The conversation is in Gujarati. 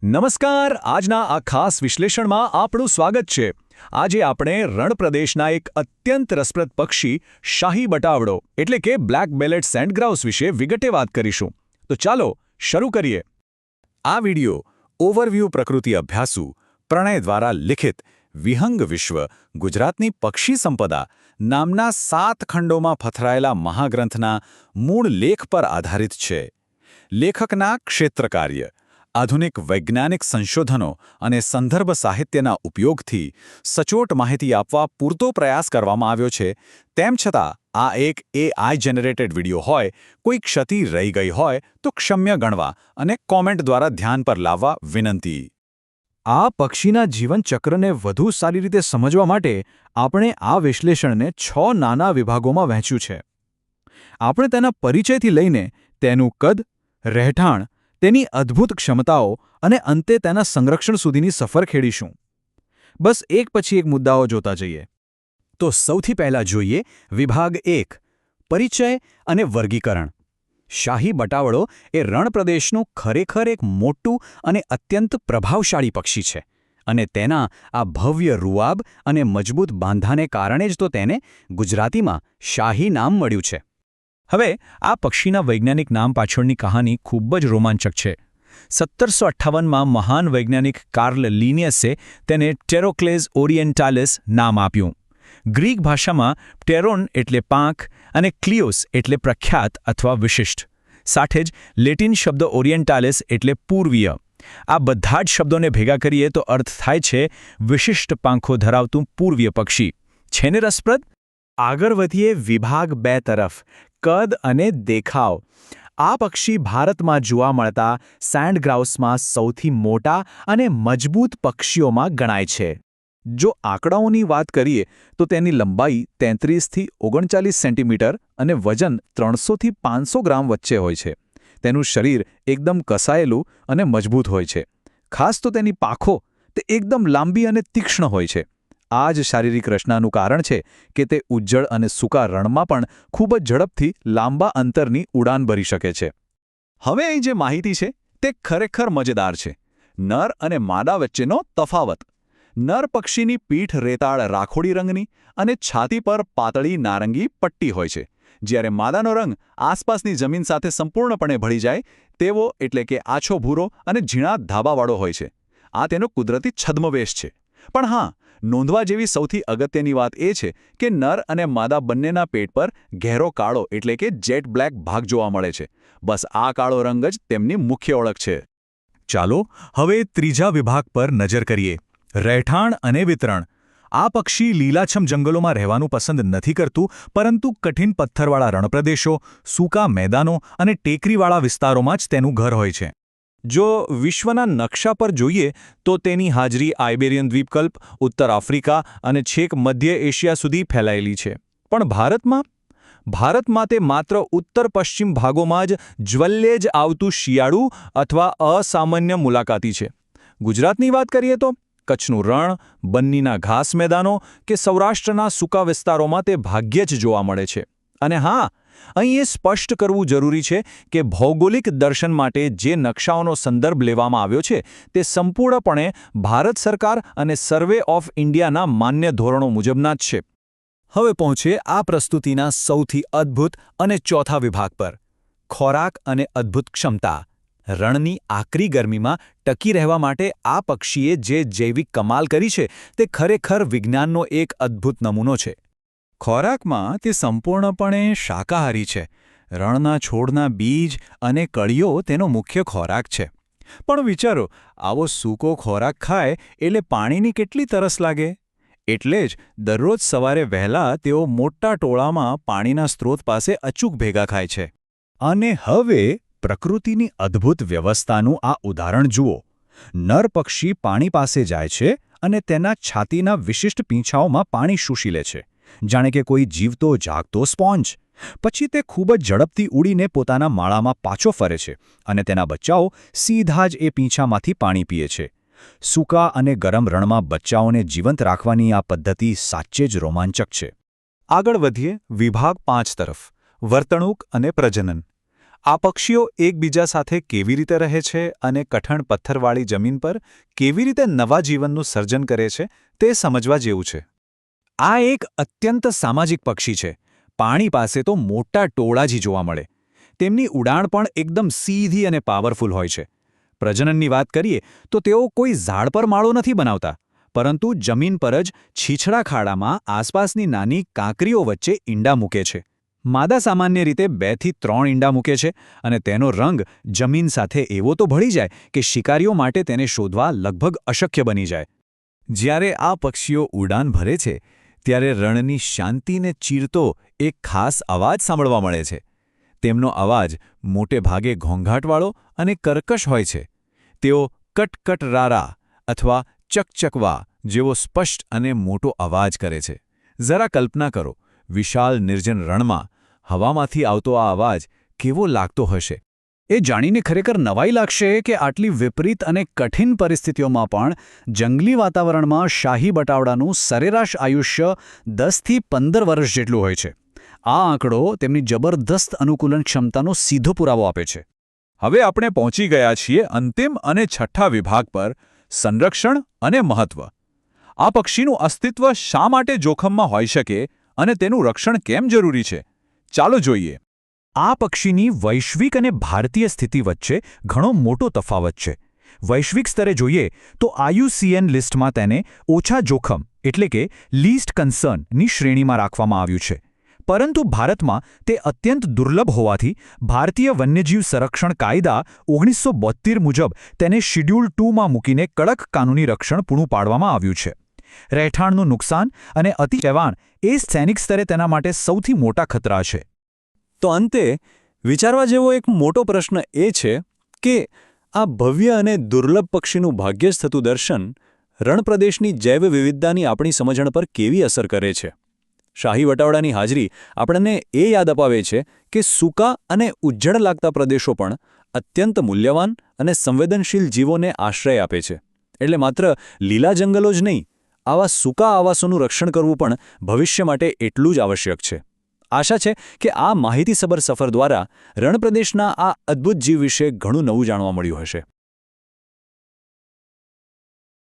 નમસ્કાર. આજના આ ખાસ વિશ્લેષણમાં આપણું સ્વાગત છે. આજે આપણે રણપ્રદેશના એક અત્યંત રસપ્રદ પક્ષી શાહી બટાવડો એટલે કે બ્લેક બેલેટ સેન્ડગ્રાઉસ વિશે વિગતે વાત કરીશું. તો ચાલો શરૂ કરીએ. આ વિડિયો ઓવરવ્યૂ પ્રકૃતિ અભ્યાસુ પ્રણય દ્વારા લિખિત વિહંગ વિશ્વ ગુજરાતની પક્ષી સંપદા નામના 7 ખંડોમાં પથરાયેલા મહાગ્રંથના મૂળ લેખ પર આધારિત છે. લેખકના ક્ષેત્રકાર્ય, આધુનિક વૈજ્ઞાનિક સંશોધનો અને સંદર્ભ સાહિત્યના ઉપયોગથી સચોટ માહિતી આપવા પૂરતો પ્રયાસ કરવામાં આવ્યો છે. તેમ છતાં આ એક AI જનરેટેડ વિડિયો હોય, કોઈ ક્ષતિ રહી ગઈ હોય તો ક્ષમ્ય ગણવા અને કોમેન્ટ દ્વારા ધ્યાન પર લાવવા વિનંતી. આ પક્ષીના જીવનચક્રને વધુ સારી રીતે સમજવા માટે આપણે આ વિશ્લેષણને 6 નાના વિભાગોમાં વહેંચ્યું છે. આપણે તેના પરિચયથી લઈને તેનું કદ, રહેઠાણ, તેની અદ્ભુત ક્ષમતાઓ અને અંતે તેના સંરક્ષણ સુધીની સફર ખેડીશું. બસ એક પછી એક મુદ્દાઓ જોતા જઈએ. તો સૌથી પહેલાં જોઈએ વિભાગ 1, પરિચય અને વર્ગીકરણ. શાહી બટાવળો એ રણપ્રદેશનું ખરેખર એક મોટું અને અત્યંત પ્રભાવશાળી પક્ષી છે, અને તેના આ ભવ્ય રૂઆબ અને મજબૂત બાંધાને કારણે જ તો તેને ગુજરાતીમાં શાહી નામ મળ્યું છે. હવે આ પક્ષીના વૈજ્ઞાનિક નામ પાછળની કહાની ખૂબ જ રોમાંચક છે. 1758માં મહાન વૈજ્ઞાનિક કાર્લ લિનિયસે તેને ટેરોક્લેઝ ઓરિએન્ટાલિસ નામ આપ્યું. ગ્રીક ભાષામાં ટેરોન એટલે પાંખ અને ક્લિયોસ એટલે પ્રખ્યાત અથવા વિશિષ્ટ. સાથે જ લેટિન શબ્દ ઓરિએન્ટાલિસ એટલે પૂર્વીય. આ બધા જ શબ્દોને ભેગા કરીએ તો અર્થ થાય છે વિશિષ્ટ પાંખો ધરાવતું પૂર્વીય પક્ષી. છે ને રસપ્રદ? આગળ વધીએ વિભાગ 2 તરફ, કદ અને દેખાવ. આ પક્ષી ભારતમાં જોવા મળતા સેન્ડગ્રાઉસમાં સૌથી મોટા અને મજબૂત પક્ષીઓમાં ગણાય છે. જો આંકડાઓની વાત કરીએ તો તેની લંબાઈ 33થી 39 સેન્ટીમીટર અને વજન 300થી 500 ગ્રામ વચ્ચે હોય છે. તેનું શરીર એકદમ કસાયેલું અને મજબૂત હોય છે. ખાસ તો તેની પાંખો તે એકદમ લાંબી અને તીક્ષ્ણ હોય છે. આ જ શારીરિક રચનાનું કારણ છે કે તે ઉજ્જડ અને સૂકા રણમાં પણ ખૂબ જ ઝડપથી લાંબા અંતરની ઉડાન ભરી શકે છે. હવે અહીં જે માહિતી છે તે ખરેખર મજેદાર છે. નર અને માદા વચ્ચેનો તફાવત. નર પક્ષીની પીઠ રેતાળ રાખોડી રંગની અને છાતી પર પાતળી નારંગી પટ્ટી હોય છે, જ્યારે માદાનો રંગ આસપાસની જમીન સાથે સંપૂર્ણપણે ભળી જાય તેવો એટલે કે આછો ભૂરો અને ઝીણા ધાબાવાળો હોય છે. આ તેનો કુદરતી છદ્મવેશ છે. પણ હા, નોંધવા જેવી સૌથી અગત્યની વાત એ છે કે નર અને માદા બંનેના પેટ પર ઘેરો કાળો એટલે કે જેટ બ્લેક ભાગ જોવા મળે છે. બસ આ કાળો રંગ જ તેમની મુખ્ય ઓળખ છે. ચાલો હવે ત્રીજા વિભાગ પર નજર કરીએ, રહેઠાણ અને વિતરણ. આ પક્ષી લીલાછમ જંગલોમાં રહેવાનું પસંદ નથી કરતું, પરંતુ કઠિન પથ્થરવાળા રણપ્રદેશો, સૂકા મેદાનો અને ટેકરીવાળા વિસ્તારોમાં જ તેનું ઘર હોય છે. જો વિશ્વના નકશા પર જોઈએ તો તેની હાજરી આઇબેરિયન દ્વીપકલ્પ, ઉત્તર આફ્રિકા અને છેક મધ્ય એશિયા સુધી ફેલાયેલી છે. પણ ભારતમાં તે માત્ર ઉત્તર-પશ્ચિમ ભાગોમાં જ જ્વલ્યે જ આવતું શિયાળુ અથવા અસામાન્ય મુલાકાતી છે. ગુજરાતની વાત કરીએ તો કચ્છનું રણ, બન્નીના ઘાસ મેદાનો કે સૌરાષ્ટ્રના સૂકા વિસ્તારોમાં તે ભાગ્યે જ જોવા મળે છે. અને હા, અહીં એ સ્પષ્ટ કરવું જરૂરી છે કે ભૌગોલિક દર્શન માટે જે નકશાઓનો સંદર્ભ લેવામાં આવ્યો છે તે સંપૂર્ણપણે ભારત સરકાર અને સર્વે ઓફ ઇન્ડિયાના માન્ય ધોરણો મુજબના જ છે. હવે પહોંચીએ આ પ્રસ્તુતિના સૌથી અદ્ભુત અને ચોથા વિભાગ પર, ખોરાક અને અદ્ભુત ક્ષમતા. રણની આકરી ગરમીમાં ટકી રહેવા માટે આ પક્ષીએ જે જૈવિક કમાલ કરી છે તે ખરેખર વિજ્ઞાનનો એક અદ્ભુત નમૂનો છે. ખોરાકમાં તે સંપૂર્ણપણે શાકાહારી છે. રણના છોડના બીજ અને કળીઓ તેનો મુખ્ય ખોરાક છે. પણ વિચારો, આવો સૂકો ખોરાક ખાય એટલે પાણીની કેટલી તરસ લાગે. એટલે જ દરરોજ સવારે વહેલા તેઓ મોટા ટોળામાં પાણીના સ્ત્રોત પાસે અચૂક ભેગા ખાય છે. અને હવે પ્રકૃતિની અદ્ભુત વ્યવસ્થાનું આ ઉદાહરણ જુઓ. નર પક્ષી પાણી પાસે જાય છે અને તેના છાતીના વિશિષ્ટ પીંછાઓમાં પાણી શોષી લે છે, જાણે કે કોઈ જીવતો જાગતો સ્પોન્જ. પછી તે ખૂબ જ ઝડપથી ઉડીને પોતાના માળામાં પાછો ફરે છે અને તેના બચ્ચાઓ સીધા જ એ પીંછામાંથી પાણી પીએ છે. સૂકા અને ગરમ રણમાં બચ્ચાઓને જીવંત રાખવાની આ પદ્ધતિ સાચે જ રોમાંચક છે. આગળ વધીએ વિભાગ 5 તરફ, વર્તણૂક અને પ્રજનન. આ પક્ષીઓ એકબીજા સાથે કેવી રીતે રહે છે અને કઠણ પથ્થરવાળી જમીન પર કેવી રીતે નવા જીવનનું સર્જન કરે છે તે સમજવા જેવું છે. આ એક અત્યંત સામાજિક પક્ષી છે. પાણી પાસે તો મોટા ટોળા જ જોવા મળે. તેમની ઉડાણ પણ એકદમ સીધી અને પાવરફુલ હોય છે. પ્રજનનની વાત કરીએ તો તેઓ કોઈ ઝાડ પર માળો નથી બનાવતા, પરંતુ જમીન પર જ છીછરા ખાડામાં આસપાસની નાની કાંકરીઓ વચ્ચે ઈંડા મૂકે છે. માદા સામાન્ય રીતે 2 થી 3 ઈંડા મૂકે છે અને તેનો રંગ જમીન સાથે એવો તો ભળી જાય કે શિકારીઓ માટે તેને શોધવા લગભગ અશક્ય બની જાય. જ્યારે આ પક્ષીઓ ઉડાન ભરે છે ત્યારે રણની શાંતિને ચીરતો એક ખાસ અવાજ સાંભળવા મળે છે. તેમનો અવાજ મોટે ભાગે ઘોંઘાટવાળો અને કર્કશ હોય છે. તેઓ કટકટ રારા અથવા ચકચકવા જેવો સ્પષ્ટ અને મોટો અવાજ કરે છે. જરા કલ્પના કરો, વિશાળ નિર્જન રણમાં હવામાંથી આવતો આ અવાજ કેવો લાગતો હશે. એ જાણીને ખરેખર નવાઈ લાગશે કે આટલી વિપરીત અને કઠિન પરિસ્થિતિઓમાં પણ જંગલી વાતાવરણમાં શાહી બટાવડાનું સરેરાશ આયુષ્ય 10 થી 15 વર્ષ જેટલું હોય છે. આ આંકડો તેમની જબરદસ્ત અનુકૂલન ક્ષમતાનો સીધો પુરાવો આપે છે. હવે આપણે પહોંચી ગયા છીએ અંતિમ અને છઠ્ઠા વિભાગ પર, સંરક્ષણ અને મહત્વ. આ પક્ષીનું અસ્તિત્વ શા માટે જોખમમાં હોઈ શકે અને તેનું રક્ષણ કેમ જરૂરી છે? ચાલો જોઈએ. આ પક્ષીની વૈશ્વિક અને ભારતીય સ્થિતિ વચ્ચે ઘણો મોટો તફાવત છે. વૈશ્વિક સ્તરે જોઈએ તો IUCN લિસ્ટમાં તેને ઓછા જોખમ એટલે કે લીસ્ટ કન્સર્નની શ્રેણીમાં રાખવામાં આવ્યું છે. પરંતુ ભારતમાં તે અત્યંત દુર્લભ હોવાથી ભારતીય વન્યજીવ સંરક્ષણ કાયદા 1972 મુજબ તેને શિડ્યુલ 2માં મૂકીને કડક કાનૂની રક્ષણ પૂરું પાડવામાં આવ્યું છે. રહેઠાણનું નુકસાન અને અતિશેવાણ એ સૈનિક સ્તરે તેના માટે સૌથી મોટા ખતરા છે. તો અંતે વિચારવા જેવો એક મોટો પ્રશ્ન એ છે કે આ ભવ્ય અને દુર્લભ પક્ષીનું ભાગ્યે જ થતું દર્શન રણપ્રદેશની જૈવ વિવિધતાની આપણી સમજણ પર કેવી અસર કરે છે? શાહી વટાવડાની હાજરી આપણને એ યાદ અપાવે છે કે સૂકા અને ઉજ્જડ લાગતા પ્રદેશો પણ અત્યંત મૂલ્યવાન અને સંવેદનશીલ જીવોને આશ્રય આપે છે. એટલે માત્ર લીલા જંગલો જ નહીં, આવા સૂકા આવાસોનું રક્ષણ કરવું પણ ભવિષ્ય માટે એટલું જ આવશ્યક છે. આશા છે કે આ માહિતીસભર સફર દ્વારા રણપ્રદેશના આ અદ્ભુત જીવ વિશે ઘણું નવું જાણવા મળ્યું હશે.